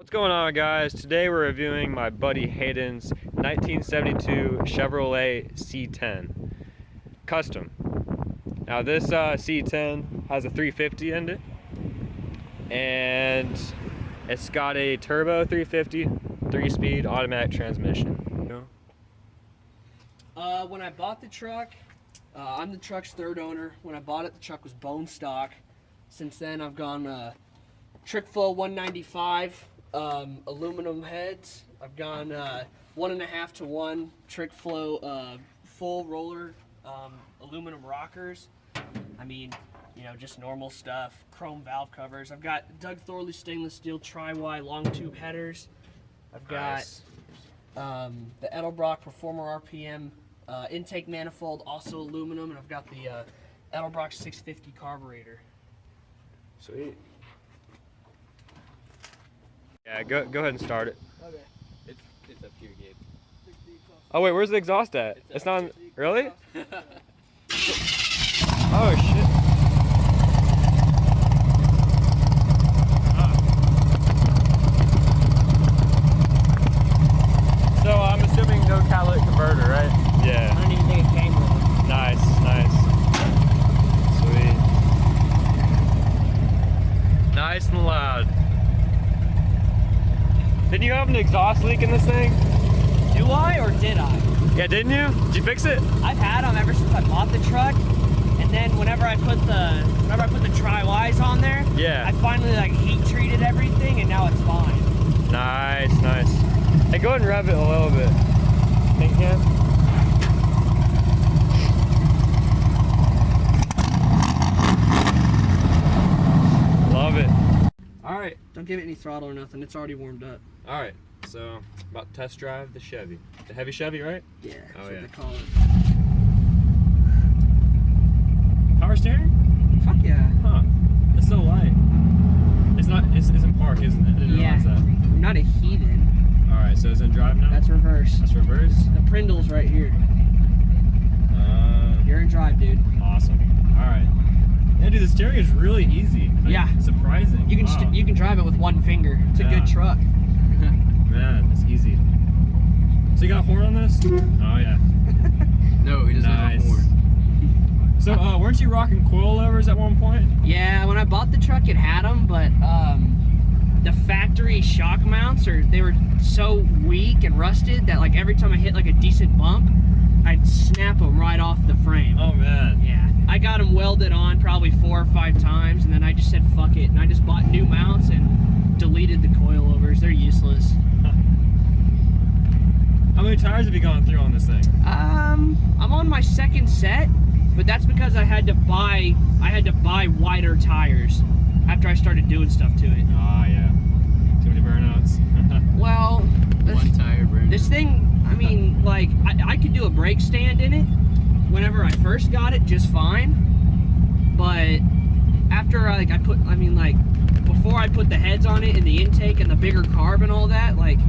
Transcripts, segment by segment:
What's going on, guys? Today we're reviewing my buddy Hayden's 1972 Chevrolet C10 Custom. Now this C10 has a 350 in it, and it's got a turbo 350, 3-speed automatic transmission. When I bought the truck, I'm the truck's third owner. When I bought it, the truck was bone stock. Since then, I've gone trick flow 195. Aluminum heads. I've gone 1.5 to 1 trick flow full roller aluminum rockers. I mean, you know, just normal stuff. Chrome valve covers. I've got Doug Thorley stainless steel tri-Y long tube headers. I've got the Edelbrock Performer RPM intake manifold, also aluminum, and I've got the Edelbrock 650 carburetor. Sweet. Yeah, go ahead and start it. Okay. It's up here, Gabe. Oh wait, where's the exhaust at? It's not on, really? Oh shit. So I'm assuming no catalytic converter, right? Yeah. I don't even think it came with it. Nice, nice. Sweet. Nice and loud. Didn't you have an exhaust leak in this thing? Do I or did I? Yeah, didn't you? Did you fix it? I've had them ever since I bought the truck, and then whenever I put the tri-Ys on there, Yeah. I finally like heat treated everything, and now it's fine. Nice, nice. Hey, go ahead and rev it a little bit. Think you can? Love it. All right, don't give it any throttle or nothing. It's already warmed up. All right, so about to test drive the Chevy. The heavy Chevy, right? Yeah, Oh, that's yeah. what they call it. Power steering? Fuck yeah. Huh. It's so light. It's not, it's in park, isn't it? I didn't Yeah. realize that. I'm not a heathen. All right, so it's in drive now? That's reverse. That's reverse? The Prindle's right here. You're in drive, dude. Awesome. All right. Yeah, dude, the steering is really easy. Like, Yeah. Surprising. You can Wow. you can drive it with one finger. It's a Yeah. good truck. Man, it's easy. So you got a horn on this? Oh yeah. No, he doesn't have a horn. So weren't you rocking coilovers at one point? Yeah, when I bought the truck, it had them, but the factory shock mounts they were so weak and rusted that like every time I hit like a decent bump, I'd snap them right off the frame. Oh man. Yeah, I got them welded on probably 4 or 5 times, and then I just said fuck it, and I just bought new mounts and deleted the coilovers. They're useless. How many tires have you gone through on this thing? I'm on my second set, but that's because I had to buy wider tires after I started doing stuff to it. Ah yeah. Too many burnouts. Well, One tire burn. this thing, I mean, like, I could do a brake stand in it whenever I first got it just fine, but after before I put the heads on it and the intake and the bigger carb and all that, like,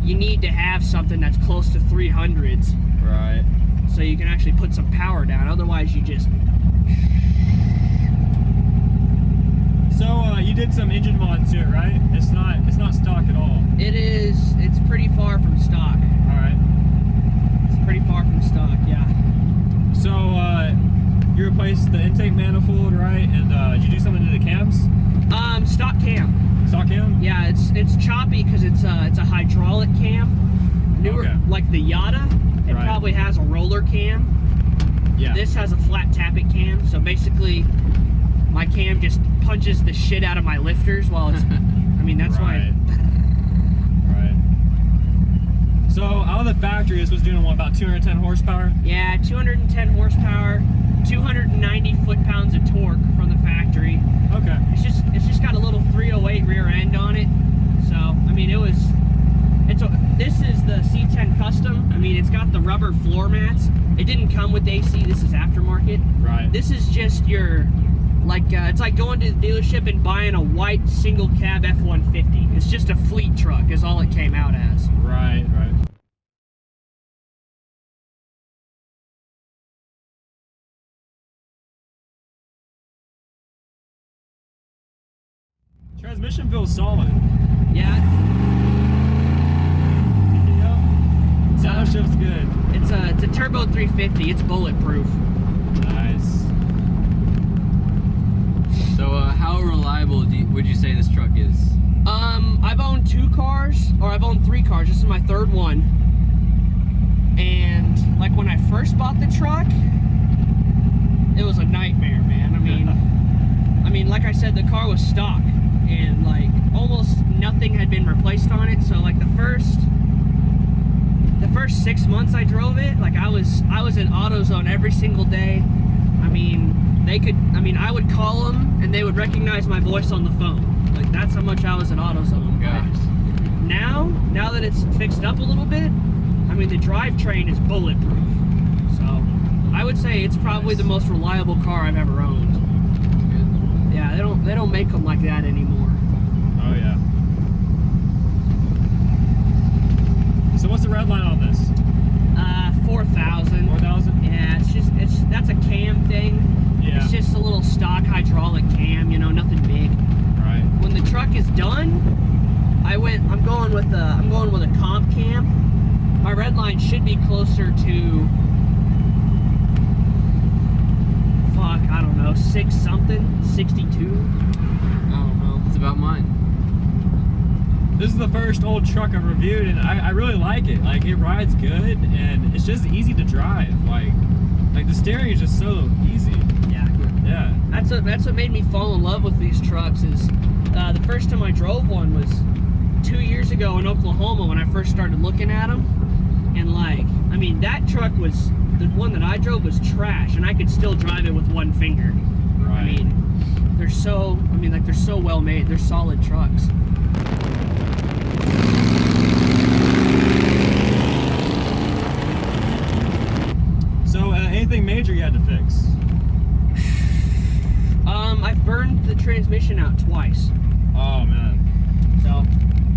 you need to have something that's close to 300s. Right. So you can actually put some power down, otherwise you just... So you did some engine mods to it, right? It's not stock at all. It's pretty far from stock. Alright. It's pretty far from stock, yeah. So you replaced the intake manifold, right? And did you do something to the cams? Stock cam. Stock cam? Yeah, it's choppy because it's a hydraulic cam. Newer, Okay. like the Yada, it Right. probably has a roller cam. Yeah. This has a flat tappet cam, so basically my cam just punches the shit out of my lifters while it's, I mean, that's Right. Right. So out of the factory, this was doing what, about 210 horsepower? Yeah, 210 horsepower, 290 foot-pounds of torque from the factory. Okay. It's just got a little 308 rear end on it. So, I mean, this is the C10 Custom. I mean, it's got the rubber floor mats. It didn't come with AC, this is aftermarket. Right. This is just your, like, it's like going to the dealership and buying a white single cab F-150. It's just a fleet truck is all it came out as. Right, right. Transmission feels solid. Yeah, turbo 350. It's bulletproof. Nice. So how reliable would you say this truck is? I've owned 2 cars, or I've owned 3 cars. This is my 3rd one. And like when I first bought the truck, it was a nightmare, man. I mean, like I said, the car was stock, and like almost nothing had been replaced on it. So like the first 6 months I drove it, like I was in AutoZone every single day. I mean, I would call them and they would recognize my voice on the phone. Like that's how much I was in AutoZone. Gosh. Now that it's fixed up a little bit, I mean the drivetrain is bulletproof. So I would say it's probably the most reliable car I've ever owned. Good. Yeah, they don't make them like that anymore. Oh yeah. So what's the red line on this? 4,000. 4,000? Yeah, that's a cam thing. Yeah. It's just a little stock hydraulic cam, you know, nothing big. Right. When the truck is done, I'm going with a comp cam. My red line should be closer to, I don't know, 6 something, 62. I don't know. It's about mine. This is the first old truck I've reviewed, and I really like it. Like, it rides good, and it's just easy to drive. Like the steering is just so easy. Yeah. Yeah. That's what made me fall in love with these trucks. Is the first time I drove one was 2 years ago in Oklahoma when I first started looking at them, and like, I mean, that truck was the one that I drove was trash, and I could still drive it with one finger. Right. I mean, they're so well made. They're solid trucks. So, anything major you had to fix? I've burned the transmission out twice. Oh man. So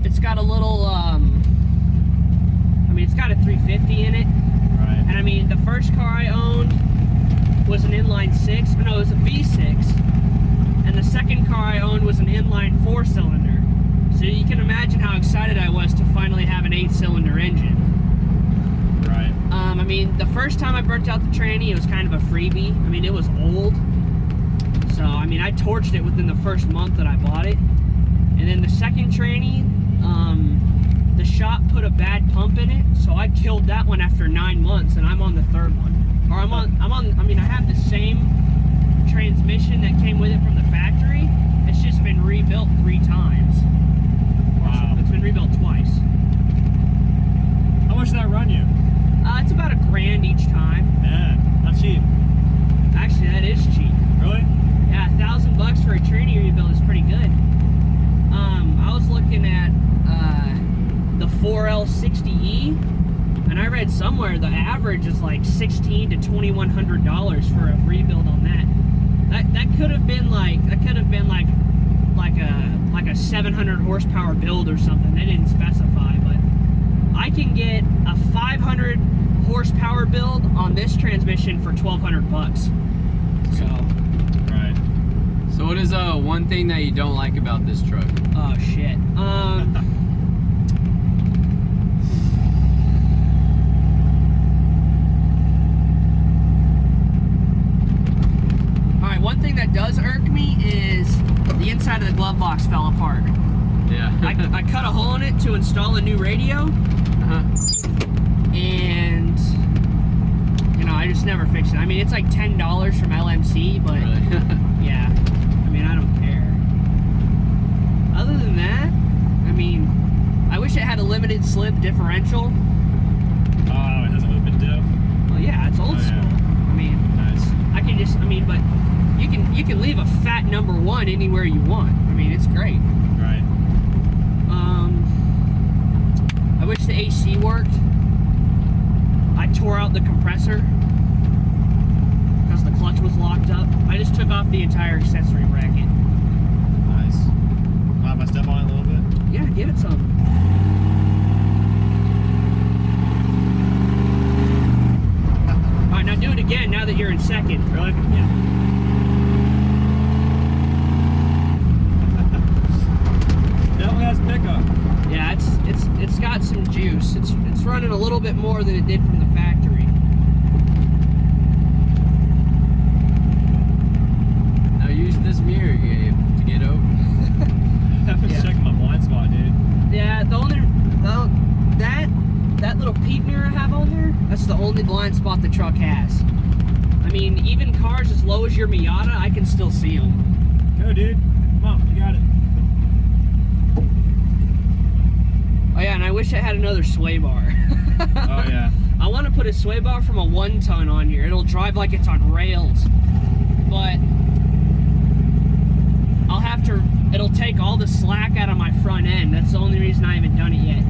it's got a little, I mean, it's got a 350 in it. Right. And I mean, the first car I owned was an inline 6, no, it was a V6. And the second car I owned was an inline 4-cylinder. So you can imagine how excited I was to finally have an 8-cylinder engine. Right. I mean, the first time I burnt out the tranny, it was kind of a freebie. I mean, it was old. So, I mean, I torched it within the first month that I bought it. And then the second tranny, the shop put a bad pump in it, so I killed that one after 9 months, and I'm on the 3rd one. Or I mean, I have the same transmission that came with it from the factory. It's just been rebuilt 3 times. Wow. It's been rebuilt twice. How much did that run you? It's about $1,000 each time. Man, not cheap. Actually, that is cheap. Really? Yeah, $1,000 for a tranny rebuild is pretty good. I was looking at the 4L60E, and I read somewhere the average is like $1,600 to $2,100 for a rebuild on that. That could have been like a 700 horsepower build or something. They didn't specify, but I can get a 500 horsepower build on this transmission for $1,200. So. Right. So what is one thing that you don't like about this truck? Oh shit. Alright, one thing that does irk me is the inside of the glove box fell apart. Yeah. I cut a hole in it to install a new radio, and you know, I just never fixed it. I mean, it's like $10 from LMC, but Really? yeah, I mean, I don't care. Other than that, I mean, I wish it had a limited slip differential. Oh, it has a open diff. Well, yeah, it's old school. I mean, Nice. I can just, I mean, but you can leave a fat number 1 anywhere you want. I mean, it's great. Right. I wish the AC worked. I tore out the compressor because the clutch was locked up. I just took off the entire accessory bracket. Nice. Mind if I step on it a little bit? Yeah, give it some. Alright, now do it again now that you're in second. Really? Yeah. Definitely has pickup. Yeah, it's got some juice. It's running a little bit more than it did from the factory. Yeah, the only that little peep mirror I have on there, that's the only blind spot the truck has. I mean, even cars as low as your Miata, I can still see them. Go, dude. Come on, you got it. Oh yeah, and I wish I had another sway bar. Oh yeah. I want to put a sway bar from a 1-ton on here. It'll drive like it's on rails, but I'll have to. It'll take all the slack out of my front end. That's the only reason I haven't done it yet.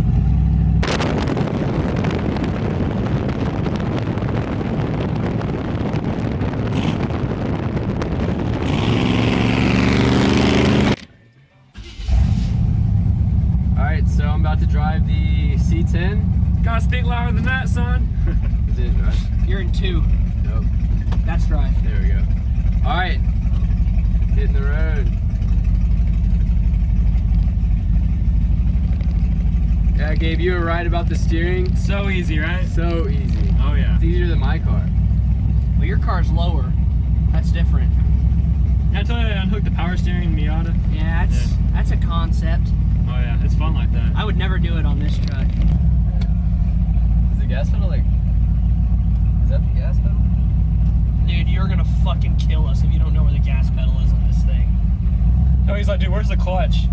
Alright, so I'm about to drive the C10. Gotta speak louder than that, son. Is it right? You're in 2. Nope. That's drive. There we go. Alright. Hitting the road. Yeah, I gave you a ride about the steering. So easy, right? So easy. Oh yeah. It's easier than my car. Well, your car's lower. That's different. Did I tell you I unhooked the power steering Miata? Yeah, that's a concept. Oh yeah, it's fun like that. I would never do it on this truck. Is the gas pedal like... Is that the gas pedal? Dude, you're gonna fucking kill us if you don't know where the gas pedal is on this thing. No, he's like, dude, where's the clutch?